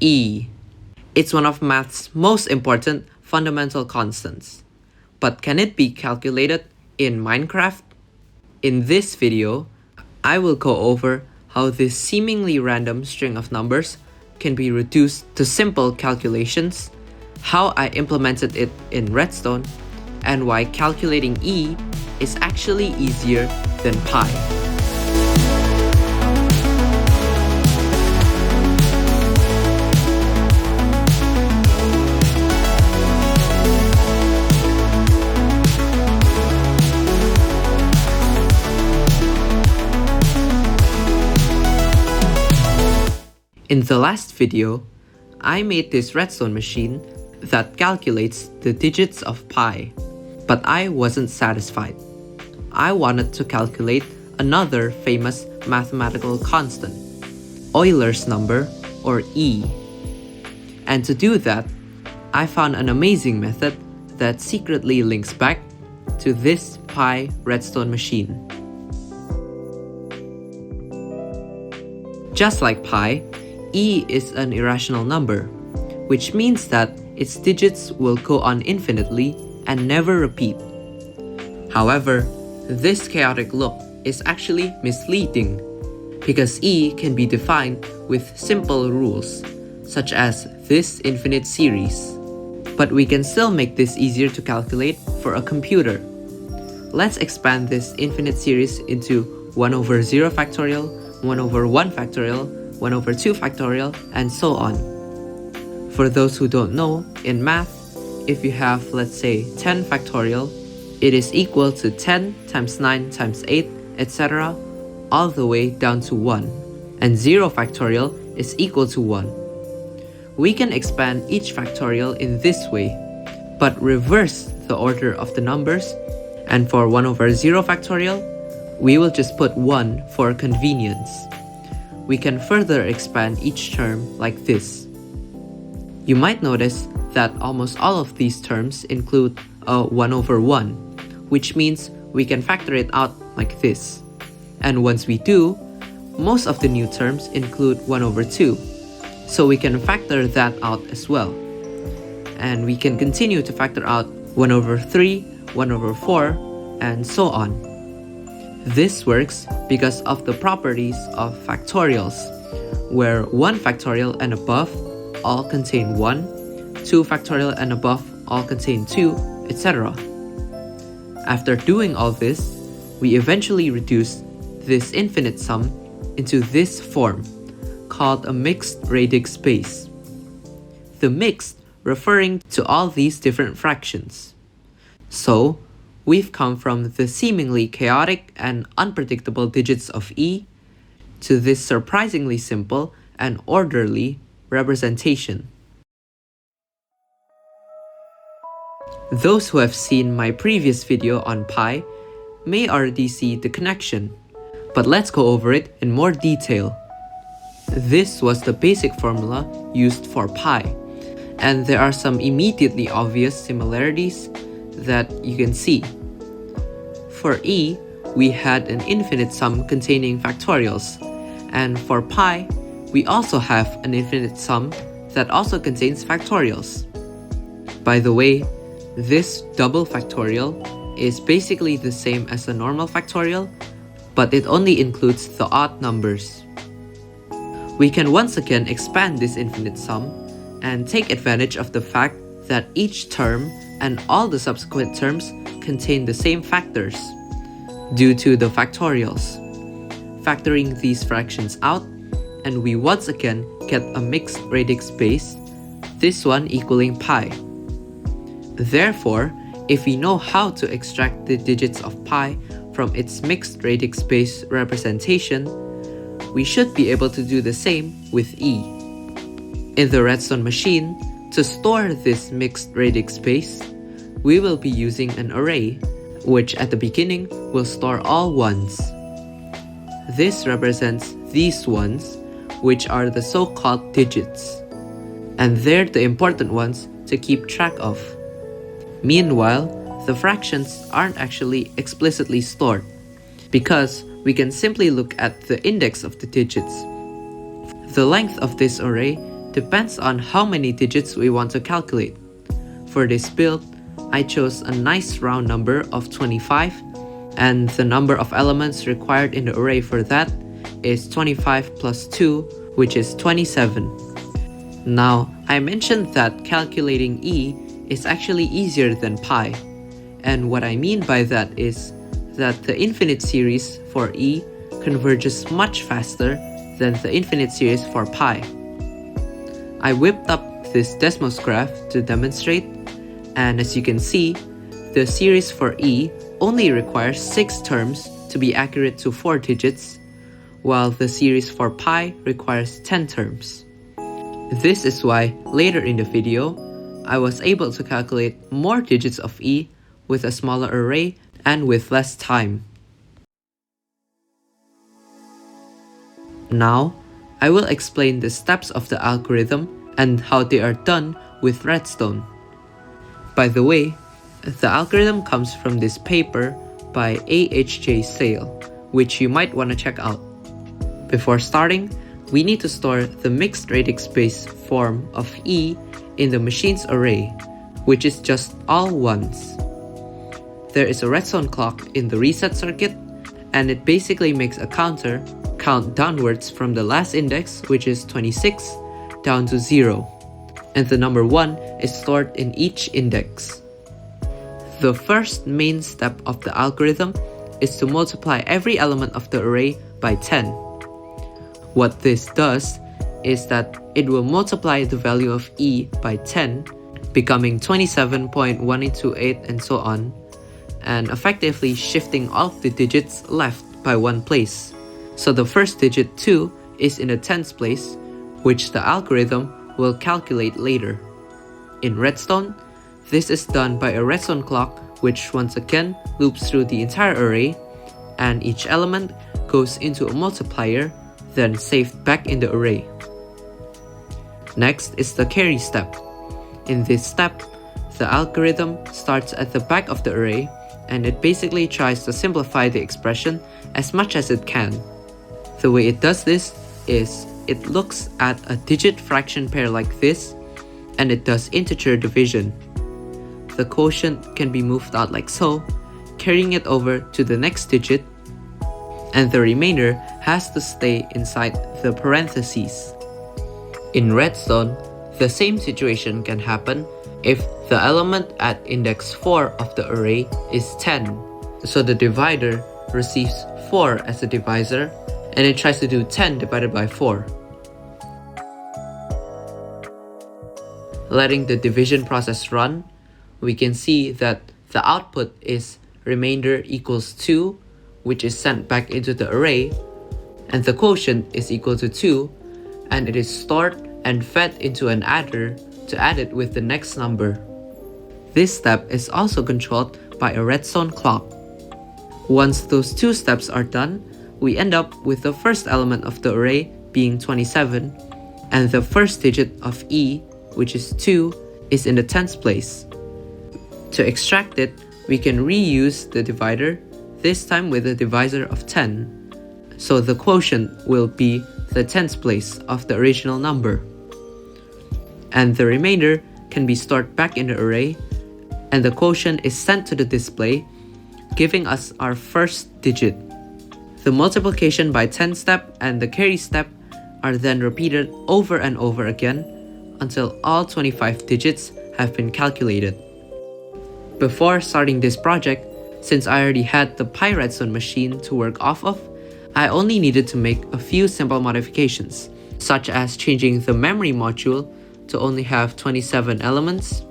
E. It's one of math's most important fundamental constants. But can it be calculated in Minecraft? In this video, I will go over how this seemingly random string of numbers can be reduced to simple calculations, how I implemented it in Redstone, and why calculating E is actually easier than pi. In the last video, I made this redstone machine that calculates the digits of pi, but I wasn't satisfied. I wanted to calculate another famous mathematical constant, Euler's number, or E. And to do that, I found an amazing method that secretly links back to this pi redstone machine. Just like pi, E is an irrational number, which means that its digits will go on infinitely and never repeat. However, this chaotic look is actually misleading because E can be defined with simple rules, such as this infinite series. But we can still make this easier to calculate for a computer. Let's expand this infinite series into 1 over 0 factorial, 1 over 1 factorial, 1 over 2 factorial, and so on. For those who don't know, in math, if you have, let's say, 10 factorial, it is equal to 10 times 9 times 8, etc., all the way down to 1, and 0 factorial is equal to 1. We can expand each factorial in this way, but reverse the order of the numbers, and for 1 over 0 factorial, we will just put 1 for convenience. We can further expand each term like this. You might notice that almost all of these terms include a 1 over 1, which means we can factor it out like this. And once we do, most of the new terms include 1 over 2, so we can factor that out as well. And we can continue to factor out 1 over 3, 1 over 4, and so on. This works because of the properties of factorials, where 1 factorial and above all contain 1, 2 factorial and above all contain 2, etc. After doing all this, we eventually reduce this infinite sum into this form, called a mixed radix space. The mixed referring to all these different fractions. So, we've come from the seemingly chaotic and unpredictable digits of E to this surprisingly simple and orderly representation. Those who have seen my previous video on pi may already see the connection, but let's go over it in more detail. This was the basic formula used for pi, and there are some immediately obvious similarities that you can see. For E, we had an infinite sum containing factorials, and for pi, we also have an infinite sum that also contains factorials. By the way, this double factorial is basically the same as a normal factorial, but it only includes the odd numbers. We can once again expand this infinite sum and take advantage of the fact that each term and all the subsequent terms contain the same factors due to the factorials. Factoring these fractions out, and we once again get a mixed radix space, this one equaling pi. Therefore, if we know how to extract the digits of pi from its mixed radix space representation, we should be able to do the same with E. In the redstone machine, to store this mixed radix space, we will be using an array, which at the beginning will store all ones. This represents these ones, which are the so-called digits, and they're the important ones to keep track of. Meanwhile, the fractions aren't actually explicitly stored, because we can simply look at the index of the digits. The length of this array depends on how many digits we want to calculate. For this build, I chose a nice round number of 25, and the number of elements required in the array for that is 25 plus 2, which is 27. Now, I mentioned that calculating E is actually easier than pi, and what I mean by that is that the infinite series for E converges much faster than the infinite series for pi. I whipped up this Desmos graph to demonstrate, and as you can see, the series for E only requires 6 terms to be accurate to 4 digits, while the series for pi requires 10 terms. This is why later in the video, I was able to calculate more digits of E with a smaller array and with less time. Now, I will explain the steps of the algorithm and how they are done with Redstone. By the way, the algorithm comes from this paper by AHJ Sale, which you might want to check out. Before starting, we need to store the mixed radix base form of E in the machine's array, which is just all ones. There is a redstone clock in the reset circuit, and it basically makes a counter count downwards from the last index, which is 26, down to 0, and the number 1 is stored in each index. The first main step of the algorithm is to multiply every element of the array by 10. What this does is that it will multiply the value of E by 10, becoming 27.1828 and so on, and effectively shifting all of the digits left by 1 place. So the first digit 2 is in the tens place, which the algorithm will calculate later. In Redstone, this is done by a redstone clock which once again loops through the entire array, and each element goes into a multiplier, then saved back in the array. Next is the carry step. In this step, the algorithm starts at the back of the array, and it basically tries to simplify the expression as much as it can. The way it does this is it looks at a digit fraction pair like this, and it does integer division. The quotient can be moved out like so, carrying it over to the next digit, and the remainder has to stay inside the parentheses. In Redstone, the same situation can happen if the element at index 4 of the array is 10. So the divider receives 4 as a divisor, and it tries to do 10 divided by 4. Letting the division process run, we can see that the output is remainder equals 2, which is sent back into the array, and the quotient is equal to 2, and it is stored and fed into an adder to add it with the next number. This step is also controlled by a redstone clock. Once those 2 steps are done, we end up with the first element of the array being 27, and the first digit of E, which is 2, is in the tens place. To extract it, we can reuse the divider, this time with a divisor of 10. So the quotient will be the tens place of the original number. And the remainder can be stored back in the array, and the quotient is sent to the display, giving us our first digit. The multiplication by 10 step and the carry step are then repeated over and over again until all 25 digits have been calculated. Before starting this project, since I already had the Pi Redstone machine to work off of, I only needed to make a few simple modifications, such as changing the memory module to only have 27 elements,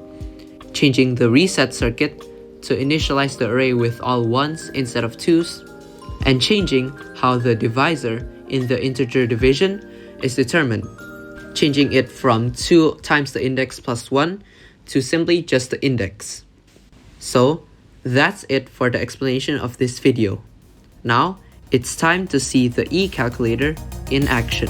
changing the reset circuit to initialize the array with all ones instead of twos, and changing how the divisor in the integer division is determined, changing it from 2 times the index plus 1 to simply just the index. So, that's it for the explanation of this video. Now, it's time to see the E calculator in action.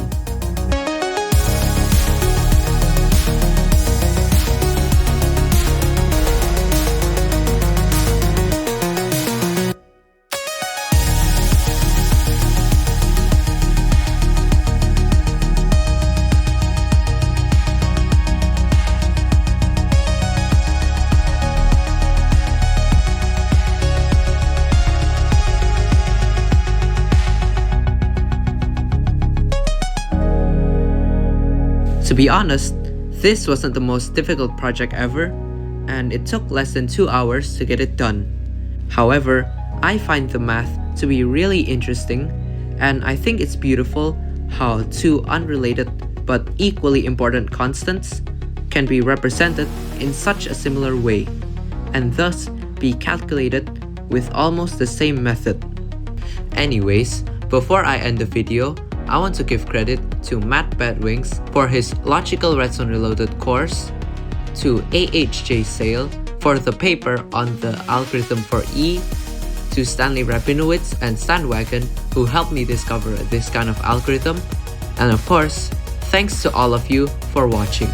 To be honest, this wasn't the most difficult project ever, and it took less than 2 hours to get it done. However, I find the math to be really interesting, and I think it's beautiful how two unrelated but equally important constants can be represented in such a similar way, and thus be calculated with almost the same method. Anyways, before I end the video, I want to give credit to Matt Badwings for his Logical Redstone Reloaded course, to AHJ Sale for the paper on the algorithm for E, to Stanley Rabinowitz and Sandwagon who helped me discover this kind of algorithm, and of course, thanks to all of you for watching.